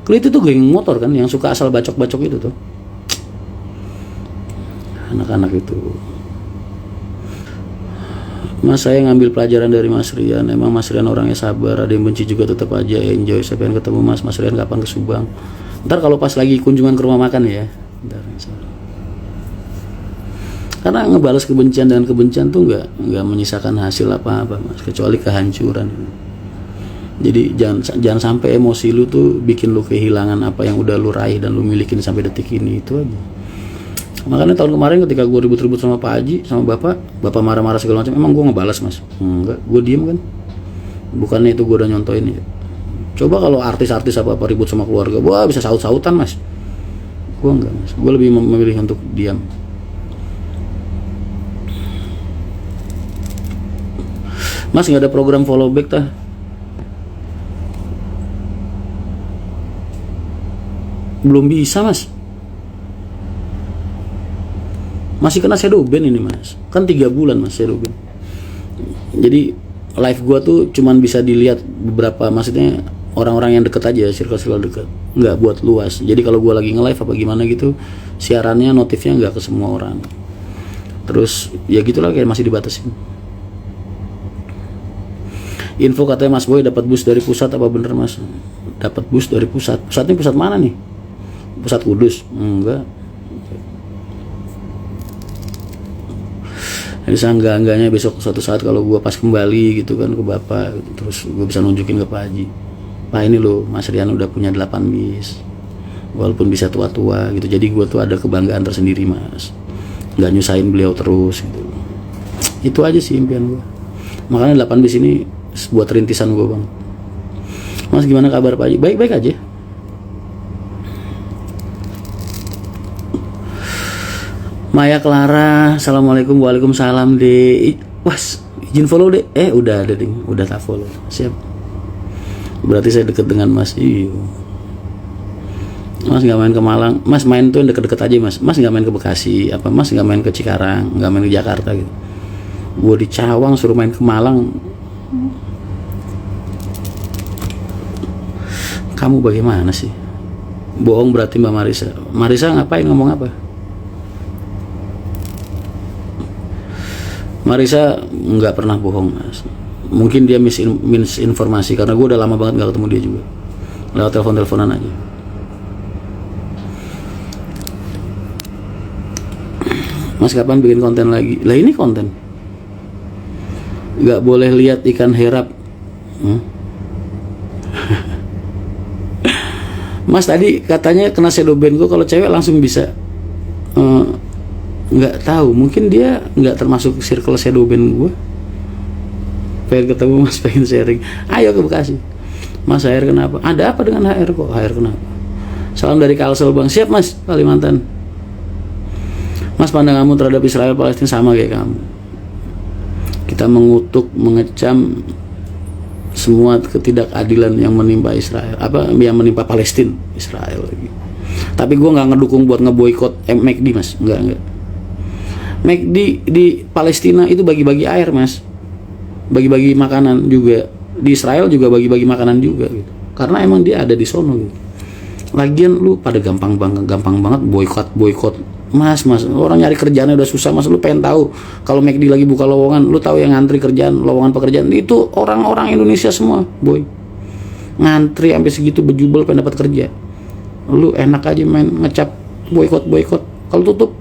Kalau itu tuh geng motor kan, yang suka asal bacok-bacok itu tuh. Anak-anak itu. Mas, saya ngambil pelajaran dari Mas Rian. Emang Mas Rian orangnya sabar, ada yang benci juga tetap aja enjoy. Saya pengen ketemu Mas Rian kapan ke Subang. Ntar kalau pas lagi kunjungan ke rumah makan ya. Ntar, karena ngebalas kebencian dengan kebencian tuh nggak menyisakan hasil apa-apa Mas, kecuali kehancuran. Jadi jangan sampai emosi lu tuh bikin lu kehilangan apa yang udah lu raih dan lu milikin sampai detik ini, itu aja. Makanya tahun kemarin ketika gue ribut-ribut sama Pak Haji, sama Bapak marah-marah segala macam, emang gue ngebalas Mas? Enggak, gue diem kan. Bukannya itu gue udah nyontoin ya. Coba kalau artis-artis apa ribut sama keluarga, wah bisa saut-sautan Mas. Gue enggak Mas, gue lebih memilih untuk diam. Mas, nggak ada program follow back tah? Belum bisa Mas. Masih kena shadow ban ini Mas. Kan 3 bulan Mas shadow ban. Jadi live gua tuh cuman bisa dilihat beberapa, maksudnya orang-orang yang deket aja, circle deket, nggak buat luas. Jadi kalau gua lagi nge-live apa gimana gitu, siarannya notifnya nggak ke semua orang. Terus ya gitulah, kayak masih dibatasin. Info katanya Mas Boy dapat bus dari pusat, apa bener Mas? Dapat bus dari pusat. Pusatnya pusat mana nih? Pusat Kudus? Enggak. Jadi seenggak-enggaknya besok suatu saat kalau gue pas kembali gitu kan ke Bapak, terus gue bisa nunjukin ke Pak Haji, Pak ini loh Mas Rian udah punya 8 bis, walaupun bisa tua-tua gitu. Jadi gue tuh ada kebanggaan tersendiri Mas, nggak nyusahin beliau terus gitu. Itu aja sih impian gue. Makanya 8 bis ini buat rintisan gue Bang. Mas, gimana kabar Pak Haji? Baik-baik aja. Maya Clara, assalamualaikum. Waalaikumsalam deh. Was, izin follow deh. Udah ada ding, udah tak follow. Siap. Berarti saya deket dengan Mas. Iya. Mas nggak main ke Malang. Mas main tuh yang deket-deket aja Mas. Mas nggak main ke Bekasi. Apa Mas nggak main ke Cikarang? Nggak main ke Jakarta gitu. Gue di Cawang suruh main ke Malang. Kamu bagaimana sih? Bohong berarti Mbak Marisa. Marisa ngapain, ngomong apa? Marisa nggak pernah bohong Mas. Mungkin dia misinformasi karena gue udah lama banget nggak ketemu dia juga. Lewat telepon-teleponan aja. Mas kapan bikin konten lagi? Lah ini konten. Nggak boleh lihat ikan herap. Mas tadi katanya kena shadow ban gue kalau cewek langsung bisa. Nggak tahu, mungkin dia nggak termasuk circle shadow ban gue. Pengen ketemu Mas, pengen sharing. Ayo ke Bekasi. Mas, HR kenapa? Ada apa dengan HR kok? HR kenapa? Salam dari Kalsel Bang. Siap Mas, Kalimantan. Mas, pandanganmu terhadap Israel Palestina sama kayak kamu. Kita mengutuk, mengecam semua ketidakadilan yang menimpa Israel, yang menimpa Palestina, Israel lagi. Tapi gue nggak ngedukung buat ngeboikot McD Mas, enggak. McD di Palestina itu bagi-bagi air Mas, bagi-bagi makanan juga. Di Israel juga bagi-bagi makanan juga gitu. Karena emang dia ada di sono gitu. Lagian lu pada gampang banget boikot. Mas, orang nyari kerjaannya udah susah Mas. Lu pengen tahu kalau McD lagi buka lowongan, lu tahu yang ngantri kerjaan, lowongan pekerjaan itu orang-orang Indonesia semua, boy. Ngantri sampai segitu bejubel pengen dapat kerja. Lu enak aja main ngecap boikot. Kalau tutup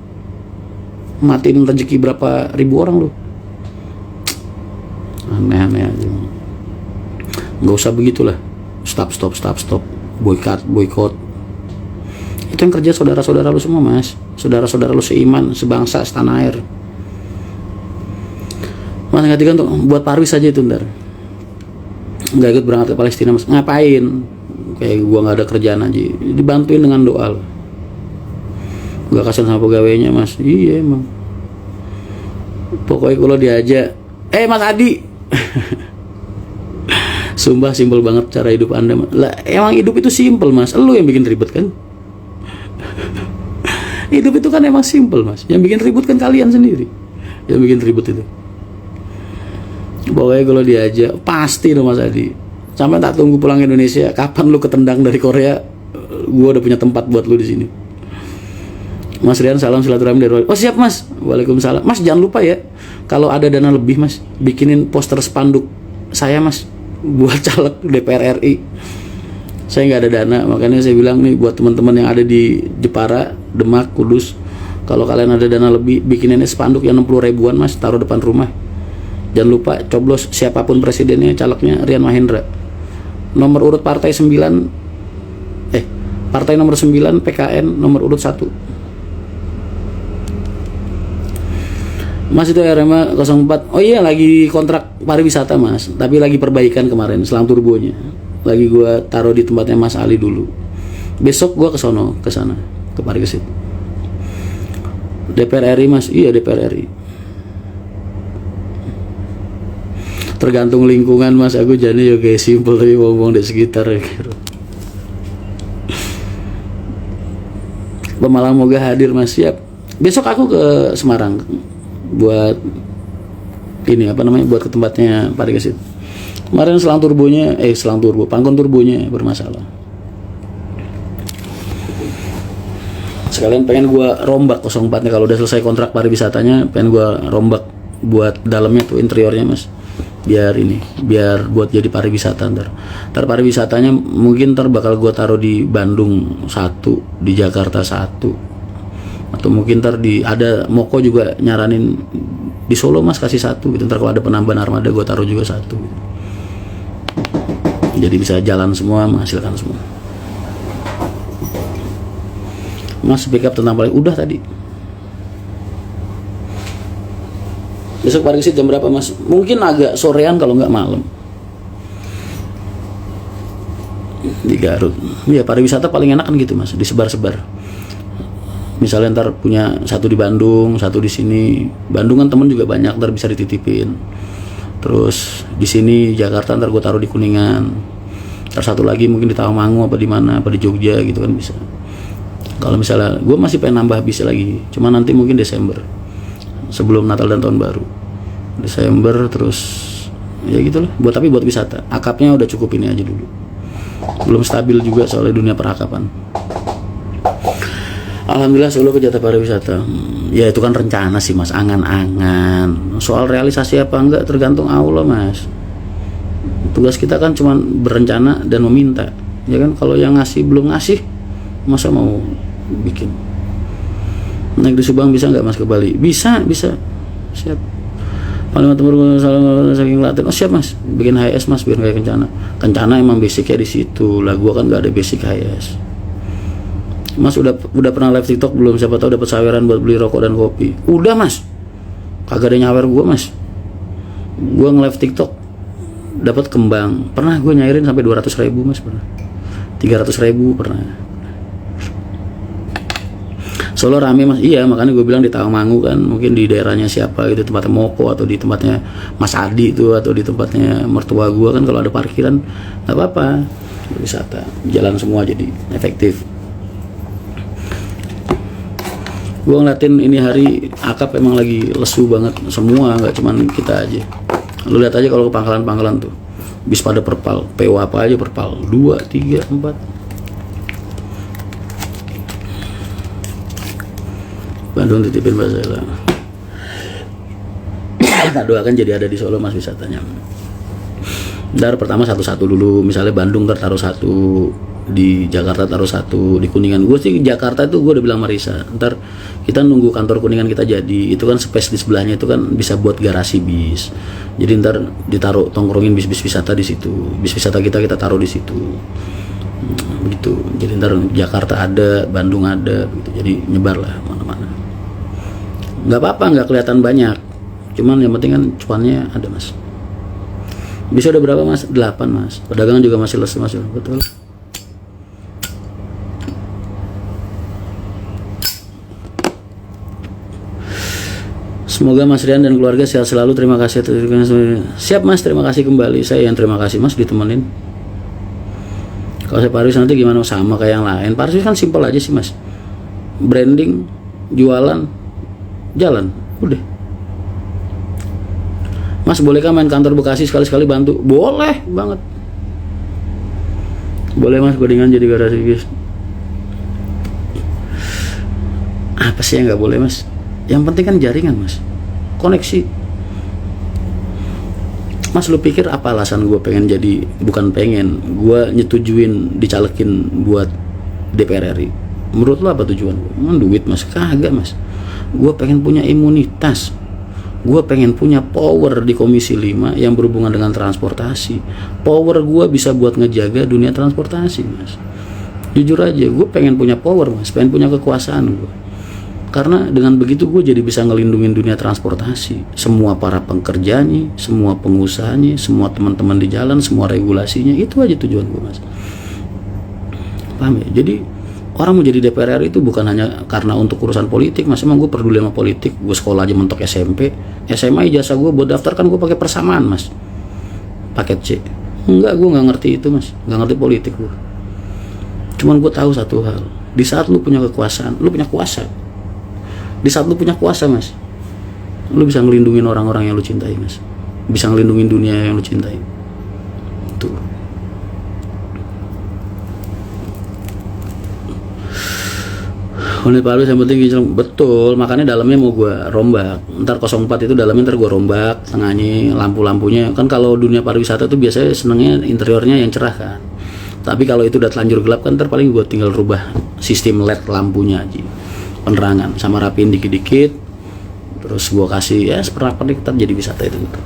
matiin rezeki berapa ribu orang lu. Aneh-aneh aja. Nggak usah begitulah. Stop. Boikot. Itu yang kerja saudara-saudara lu semua Mas. Saudara-saudara lu seiman, sebangsa, setanah air. Mas ngatikan tuh buat Parwis aja itu ntar. Nggak ikut berangkat ke Palestina Mas. Ngapain? Kayak gua nggak ada kerjaan aja. Dibantuin dengan doa. Gak kasihan sama pegawainya Mas. Iya emang. Pokoknya kalau diajak, Mas Adi. Sumpah simpel banget cara hidup Anda Mas. Lah emang hidup itu simpel Mas. Lu yang bikin ribet kan. Hidup itu kan emang simpel Mas. Yang bikin ribut kan kalian sendiri. Yang bikin ribut itu. Pokoknya kalau diajak pasti loh Mas Adi. Sampai tak tunggu pulang Indonesia. Kapan lu ketendang dari Korea, gue udah punya tempat buat lu di sini. Mas Rian, salam silaturahmi dari. Oh siap mas. Waalaikumsalam. Mas jangan lupa ya, kalau ada dana lebih mas, bikinin poster spanduk saya mas, buat caleg DPR RI. Saya nggak ada dana, makanya saya bilang nih buat teman-teman yang ada di Jepara, Demak, Kudus, kalau kalian ada dana lebih, bikinin spanduk yang 60 ribuan mas, taruh depan rumah. Jangan lupa coblos siapapun presidennya, calegnya Rian Mahendra. Nomor urut partai 9, partai nomor 9 PKN nomor urut 1. Mas itu RMA 04. Oh iya, lagi kontrak pariwisata mas, tapi lagi perbaikan kemarin, selang turbonya. Lagi gua taruh di tempatnya Mas Ali dulu. Besok gua ke sana, ke Parikesit. DPR RI mas, iya DPR RI. Tergantung lingkungan mas, aku jadi ya kayak simpel tapi ngomong di sekitar ya. Pemalang moga hadir mas, siap. Besok aku ke Semarang buat ini buat ke tempatnya Parikesit. Kemarin selang turbo, pangkon turbonya bermasalah. Sekalian pengen gua rombak 04-nya kalau udah selesai kontrak pariwisatanya, pengen gua rombak buat dalamnya tuh interiornya mas. Biar buat jadi pariwisata ntar pariwisatanya mungkin bakal gua taruh di Bandung 1, di Jakarta 1. Atau mungkin ada Moko juga nyaranin di Solo mas kasih 1 gitu. Ntar kalau ada penambahan armada gue taruh juga 1 gitu. Jadi bisa jalan semua, menghasilkan semua. Mas backup tentang paling udah tadi. Besok Parikesit jam berapa mas? Mungkin agak sorean kalau nggak malam. Di Garut. Ya pariwisata paling enak kan gitu mas, disebar-sebar. Misalnya ntar punya 1 di Bandung, 1 di sini. Bandung kan temen juga banyak, ntar bisa dititipin. Terus di sini Jakarta ntar gue taruh di Kuningan. Ntar 1 lagi mungkin di Tawangmangu apa di mana, apa di Jogja gitu kan bisa. Kalau misalnya gue masih pengen nambah bis lagi, cuma nanti mungkin Desember, sebelum Natal dan Tahun Baru. Desember terus ya gitulah. Tapi buat wisata. Akapnya udah cukup ini aja dulu. Belum stabil juga soalnya dunia perakapan. Alhamdulillah Solo ke jatah pariwisata. Ya itu kan rencana sih mas, angan-angan. Soal realisasi apa enggak tergantung Allah mas. Tugas kita kan cuma berencana dan meminta. Ya kan, kalau yang ngasih belum ngasih, masa mau bikin. Naik di Subang bisa nggak mas ke Bali? Bisa. Siap. Panglima Tempur saking Klaten. Oh siap mas, bikin HS mas biar kayak Kencana. Kencana emang basicnya di situ. Lah gua kan nggak ada basic HS. Mas udah pernah live TikTok belum? Siapa tahu dapat saweran buat beli rokok dan kopi. Udah mas, kagak ada nyawer gua mas. Gua nge-live TikTok dapat kembang. Pernah gua nyairin sampai 200.000 mas, pernah. 300.000 pernah. Solo rame mas, iya makanya gue bilang di Tawangmangu kan, mungkin di daerahnya siapa gitu, tempatnya Moko atau di tempatnya Mas Adi itu atau di tempatnya mertua gue kan, kalau ada parkiran nggak apa-apa, wisata jalan semua jadi efektif. Gue ngeliatin ini hari akap emang lagi lesu banget semua, nggak cuman kita aja. Lu lihat aja kalau ke pangkalan-pangkalan tuh, bis pada perpal, PO apa aja perpal, 2, 3, 4. Bandung titipin Mbak Zela. Nah, doakan jadi ada di Solo mas wisatanya. Ntar pertama satu-satu dulu, misalnya Bandung ntar taruh 1, di Jakarta taruh 1, di Kuningan. Gue sih Jakarta itu gue udah bilang Marisa, ntar kita nunggu kantor Kuningan kita jadi, itu kan space di sebelahnya itu kan bisa buat garasi bis. Jadi ntar ditaruh, tongkrongin bis-bis wisata di situ, bis wisata kita taruh di situ. Begitu. Jadi ntar Jakarta ada, Bandung ada, gitu. Jadi nyebar lah mana-mana. Nggak apa-apa, nggak kelihatan banyak, cuman yang penting kan cuannya ada mas. Bisa udah berapa mas? 8 mas. Perdagangan juga masih lesu mas. Betul. Semoga Mas Rian dan keluarga sehat selalu. Terima kasih. Siap mas, terima kasih kembali. Saya yang terima kasih mas ditemenin. Kalau saya Paris nanti gimana? Sama kayak yang lain. Paris kan simpel aja sih mas. Branding, jualan, jalan, udah. Mas bolehkah main kantor Bekasi sekali-sekali bantu? Boleh banget. Boleh mas, godingan jadi garasi bis. Apa sih yang nggak boleh mas? Yang penting kan jaringan mas, koneksi. Mas lu pikir apa alasan gue pengen jadi, bukan pengen, gue nyetujuin dicalekin buat DPR RI? Menurut lu apa tujuan gue? Duit mas? Kagak mas. Gue pengen punya imunitas, gue pengen punya power di Komisi 5 yang berhubungan dengan transportasi. Power gue bisa buat ngejaga dunia transportasi mas. Jujur aja, gue pengen punya power mas, pengen punya kekuasaan gue. Karena dengan begitu gue jadi bisa ngelindungin dunia transportasi, semua para pekerjanya, semua pengusahanya, semua teman-teman di jalan, semua regulasinya. Itu aja tujuan gue mas. Paham ya? Jadi orang mau jadi DPR RI itu bukan hanya karena untuk urusan politik mas. Emang gue peduli sama politik? Gue sekolah aja mentok SMP, SMA ijazah gue buat daftar kan gue pakai persamaan mas, paket C. Enggak, gue nggak ngerti itu mas, nggak ngerti politik gue. Cuman gue tahu satu hal, di saat lu punya kekuasaan, lu punya kuasa. Di saat lu punya kuasa mas, lu bisa ngelindungin orang-orang yang lu cintai mas, bisa ngelindungin dunia yang lu cintai. Tuh. Unit Palu yang penting kinclong. Betul, makanya dalamnya mau gue rombak. Ntar 04 itu dalamnya ntar gue rombak, tengahnya lampu-lampunya. Kan kalau dunia pariwisata tuh biasanya senengnya interiornya yang cerah kan. Tapi kalau itu udah telanjur gelap kan ntar paling gue tinggal rubah sistem LED lampunya aja, penerangan, sama rapiin dikit-dikit. Terus gue kasih ya seperangkat jadi wisata itu gitu.